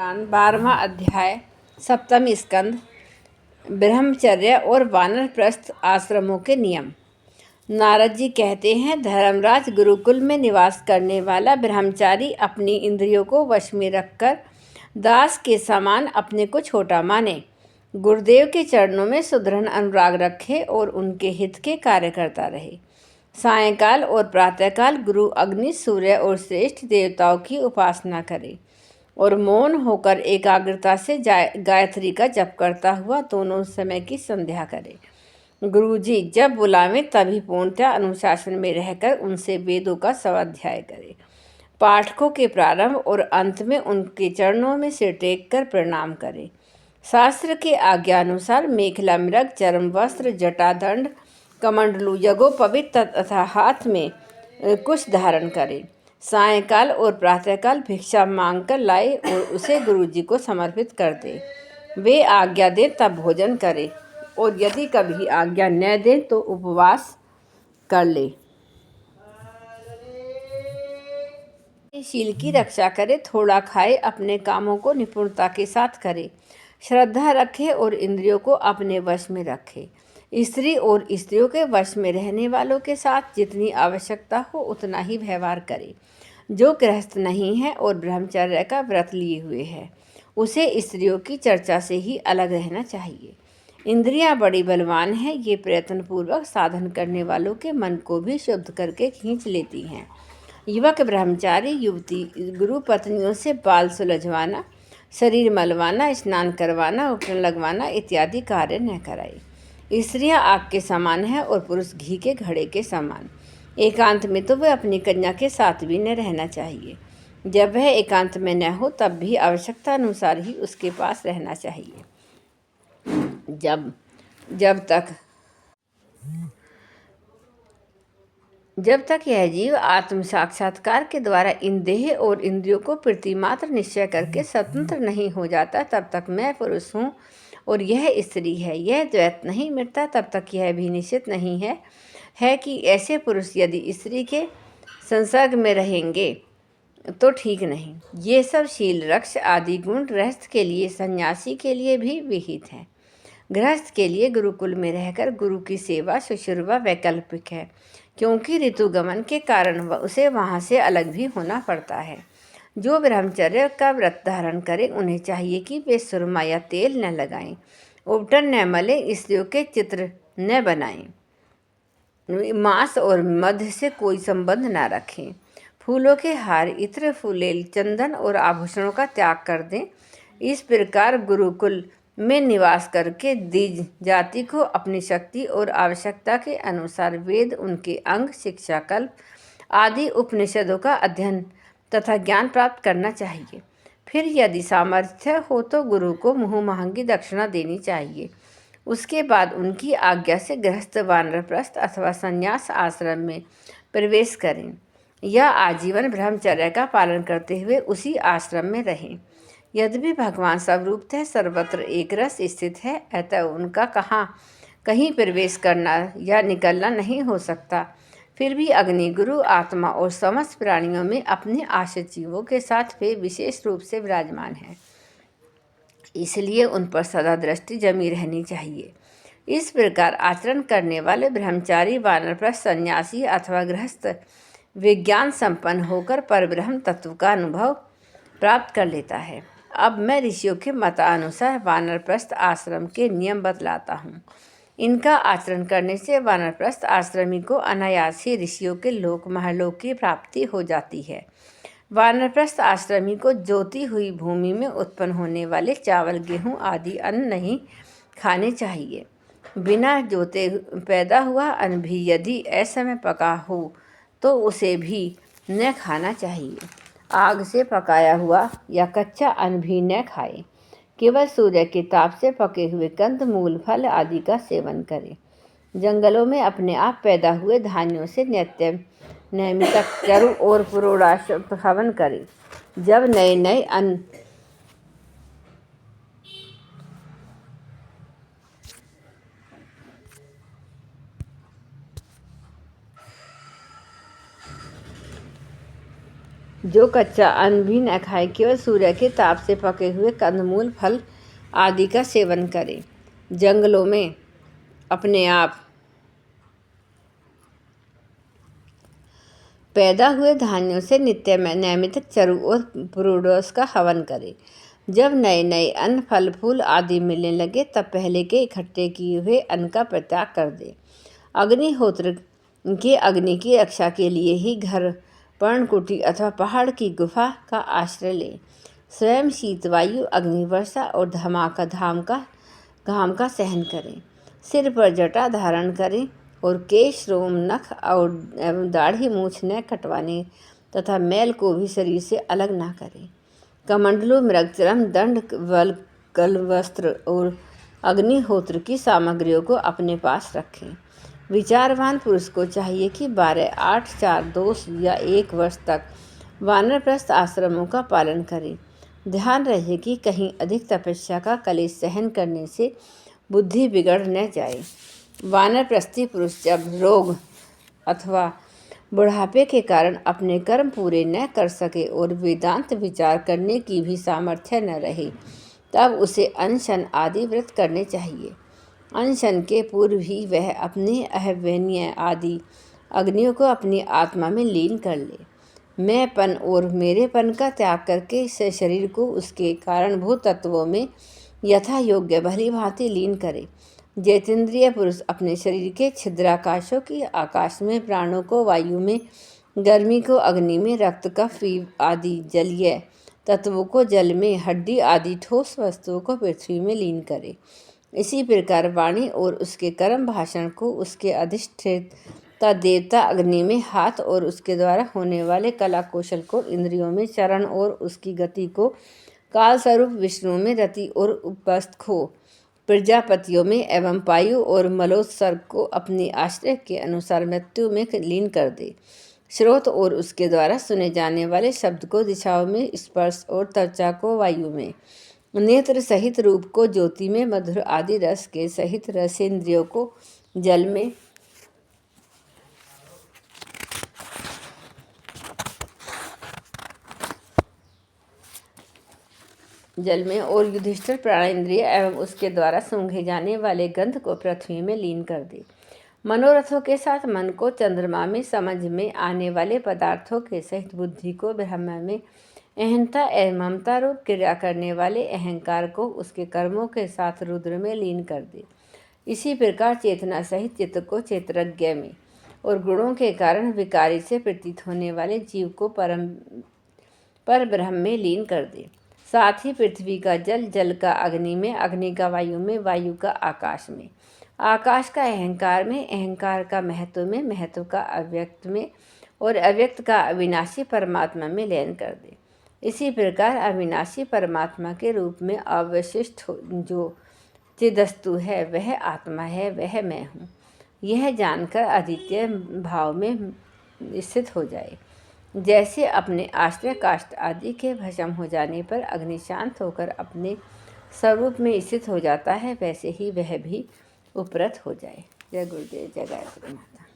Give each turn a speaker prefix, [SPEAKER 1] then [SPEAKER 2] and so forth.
[SPEAKER 1] पुराण 12वां अध्याय, सप्तम स्कंद, ब्रह्मचर्य और वानरप्रस्थ आश्रमों के नियम। नारद जी कहते हैं, धर्मराज, गुरुकुल में निवास करने वाला ब्रह्मचारी अपनी इंद्रियों को वश में रखकर दास के समान अपने को छोटा माने, गुरुदेव के चरणों में सुदृढ़ अनुराग रखे और उनके हित के कार्य करता रहे। सायंकाल और प्रातःकाल गुरु, अग्नि, सूर्य और श्रेष्ठ देवताओं की उपासना करे और मौन होकर एकाग्रता से गायत्री का जप करता हुआ दोनों समय की संध्या करे। गुरुजी जब बुलावें तभी पूर्णतः अनुशासन में रहकर उनसे वेदों का स्वाध्याय करे। पाठकों के प्रारंभ और अंत में उनके चरणों में सिर टेक कर प्रणाम करे। शास्त्र के आज्ञानुसार मेखला, मृग, चर्म वस्त्र, जटादंड, कमंडलू, यज्ञोपवीत तथा हाथ में कुश धारण करे। सायंकाल और प्रातःकाल भिक्षा मांगकर लाए और उसे गुरुजी को समर्पित कर दे। वे आज्ञा दें तब भोजन करे और यदि कभी आज्ञा न दें तो उपवास कर ले। शील की रक्षा करे, थोड़ा खाए, अपने कामों को निपुणता के साथ करे, श्रद्धा रखे और इंद्रियों को अपने वश में रखे। स्त्री और स्त्रियों के वश में रहने वालों के साथ जितनी आवश्यकता हो उतना ही व्यवहार करे। जो गृहस्थ नहीं है और ब्रह्मचर्य का व्रत लिए हुए है उसे स्त्रियों की चर्चा से ही अलग रहना चाहिए। इंद्रियां बड़ी बलवान हैं, ये प्रयत्न पूर्वक साधन करने वालों के मन को भी शुद्ध करके खींच लेती हैं। युवक ब्रह्मचारी युवती गुरु पत्नियों से बाल सुलझवाना, शरीर मलवाना, स्नान करवाना, उपटन लगवाना इत्यादि कार्य न कराए। स्त्रियां आग के समान है और पुरुष घी के घड़े के समान। एकांत में तो वह अपनी कन्या के साथ भी न रहना चाहिए। जब वह एकांत में न हो तब भी आवश्यकता अनुसार ही उसके पास रहना चाहिए। जब तक यह जीव आत्म साक्षात्कार के द्वारा इन देह और इंद्रियों को प्रतिमात्र निश्चय करके स्वतंत्र नहीं हो जाता तब तक मैं पुरुष हूँ और यह स्त्री है, यह द्वैत नहीं मिटता तब तक यह भी निश्चित नहीं है कि ऐसे पुरुष यदि स्त्री के संसर्ग में रहेंगे तो ठीक नहीं। ये सब शील, रक्ष आदि गुण गृहस्थ के लिए, सन्यासी के लिए भी विहित है। गृहस्थ के लिए गुरुकुल में रहकर गुरु की सेवा शुश्रूषा वैकल्पिक है, क्योंकि ऋतुगमन के कारण उसे वहाँ से अलग भी होना पड़ता है। जो ब्रह्मचर्य का व्रत धारण करें उन्हें चाहिए कि वे सुरमा या तेल न लगाएं, उपटन न मलें, स्त्रियों के चित्र न बनाएं, मांस और मध से कोई संबंध न रखें, फूलों के हार, इत्र, फुलेल, चंदन और आभूषणों का त्याग कर दें। इस प्रकार गुरुकुल में निवास करके द्विज जाति को अपनी शक्ति और आवश्यकता के अनुसार वेद, उनके अंग, शिक्षा, कल्प आदि उपनिषदों का अध्ययन तथा ज्ञान प्राप्त करना चाहिए। फिर यदि सामर्थ्य हो तो गुरु को मुँह-महंगी दक्षिणा देनी चाहिए। उसके बाद उनकी आज्ञा से गृहस्थ, वानप्रस्थ अथवा संन्यास आश्रम में प्रवेश करें या आजीवन ब्रह्मचर्य का पालन करते हुए उसी आश्रम में रहें। यद्यपि भगवान सर्वरूपतः सर्वत्र एक रस स्थित है, अतः उनका कहीं प्रवेश करना या निकलना नहीं हो सकता, फिर भी अग्नि, गुरु, आत्मा और समस्त प्राणियों में अपने आश्रित जीवों के साथ वे विशेष रूप से विराजमान हैं, इसलिए उन पर सदा दृष्टि जमी रहनी चाहिए। इस प्रकार आचरण करने वाले ब्रह्मचारी, वानप्रस्थ, सन्यासी अथवा गृहस्थ विज्ञान संपन्न होकर परब्रह्म तत्व का अनुभव प्राप्त कर लेता है। अब मैं ऋषियों के मतानुसार वानप्रस्थ आश्रम के नियम बतलाता हूँ। इनका आचरण करने से वानप्रस्थ आश्रमी को अनायास ही ऋषियों के लोक महलोक की प्राप्ति हो जाती है। वानप्रस्थ आश्रमी को जोती हुई भूमि में उत्पन्न होने वाले चावल, गेहूँ आदि अन्न नहीं खाने चाहिए। बिना जोते पैदा हुआ अन्न भी यदि असमय पका हो तो उसे भी न खाना चाहिए। आग से पकाया हुआ या कच्चा अन्न भी न खाए। केवल सूर्य के ताप से पके हुए कंद, मूल, फल आदि का सेवन करें। जंगलों में अपने आप पैदा हुए धान्यों से नियमित चरु और पुरोडाश सेवन करें। जब नए नए अन्न जो कच्चा अन्न भी न खाए, केवल सूर्य के ताप से पके हुए कंदमूल, फल आदि का सेवन करे। जंगलों में अपने आप पैदा हुए धान्यों से नियमित चरु और पुरुडोस का हवन करे। जब नए नए अन्न, फल फूल आदि मिलने लगे, तब पहले के इकट्ठे किए हुए अन्न का परित्याग कर दे। अग्निहोत्र के अग्नि की रक्षा के लिए ही घर, पर्णकुटी अथवा पहाड़ की गुफा का आश्रय ले। स्वयं शीत वायु, अग्नि वर्षा और घाम का सहन करें। सिर पर जटा धारण करें और केश, रोम, नख और एवं दाढ़ी मूछ न कटवाने तथा मैल को भी शरीर से अलग ना करें। कमंडलू, मृगचरम, दंड, कल वस्त्र और अग्निहोत्र की सामग्रियों को अपने पास रखें। विचारवान पुरुष को चाहिए कि 12, 8, 4, 2 या 1 वर्ष तक वानप्रस्थ आश्रमों का पालन करें। ध्यान रहे कि कहीं अधिक तपस्या का कलेश सहन करने से बुद्धि बिगड़ न जाए। वानप्रस्थी पुरुष जब रोग अथवा बुढ़ापे के कारण अपने कर्म पूरे न कर सके और वेदांत विचार करने की भी सामर्थ्य न रहे, तब उसे अनशन आदि व्रत करने चाहिए। अनशन के पूर्व ही वह अपने अहवन्य आदि अग्नियों को अपनी आत्मा में लीन कर ले। मैंपन और मेरेपन का त्याग करके इस शरीर को उसके कारणभूत तत्वों में यथा योग्य भली भांति लीन करे। जैतेंद्रिय पुरुष अपने शरीर के छिद्राकाशों की आकाश में, प्राणों को वायु में, गर्मी को अग्नि में, रक्त का फीव आदि जलीय तत्वों को जल में, हड्डी आदि ठोस वस्तुओं को पृथ्वी में लीन करे। इसी प्रकार वाणी और उसके कर्म भाषण को उसके अधिष्ठेता देवता अग्नि में, हाथ और उसके द्वारा होने वाले कला कौशल को इंद्रियों में, चरण और उसकी गति को काल स्वरूप विष्णु में, रति और उपस्थ को प्रजापतियों में एवं पायु और मलोत्सर्ग को अपने आश्रय के अनुसार मृत्यु में लीन कर दे। श्रोत और उसके द्वारा सुने जाने वाले शब्द को दिशाओं में, स्पर्श और त्वचा को वायु में, नेत्र सहित रूप को ज्योति में, मधुर आदि रस के सहित रसेंद्रियों को जल में और युधिष्ठिर प्राणेंद्रिय एवं उसके द्वारा सूंघे जाने वाले गंध को पृथ्वी में लीन कर दे। मनोरथों के साथ मन को चंद्रमा में, समझ में आने वाले पदार्थों के सहित बुद्धि को ब्रह्म में, अहंता एवं ममता रूप क्रिया करने वाले अहंकार को उसके कर्मों के साथ रुद्र में लीन कर दे। इसी प्रकार चेतना सहित चित्त को क्षेत्रज्ञ में और गुणों के कारण विकारी से प्रतीत होने वाले जीव को पर ब्रह्म में लीन कर दे। साथ ही पृथ्वी का जल, जल का अग्नि में, अग्नि का वायु में, वायु का आकाश में, आकाश का अहंकार में, अहंकार का महत्व में, महत्व का अव्यक्त में और अव्यक्त का अविनाशी परमात्मा में लीन कर दे। इसी प्रकार अविनाशी परमात्मा के रूप में अवशिष्ट जो चिदस्तु है वह आत्मा है, वह मैं हूँ, यह जानकर अद्वितीय भाव में स्थित हो जाए। जैसे अपने आश्रय काष्ठ आदि के भस्म हो जाने पर अग्नि शांत होकर अपने स्वरूप में स्थित हो जाता है, वैसे ही वह भी उपरत हो जाए। जय गुरुदेव, जय गायत्री माता।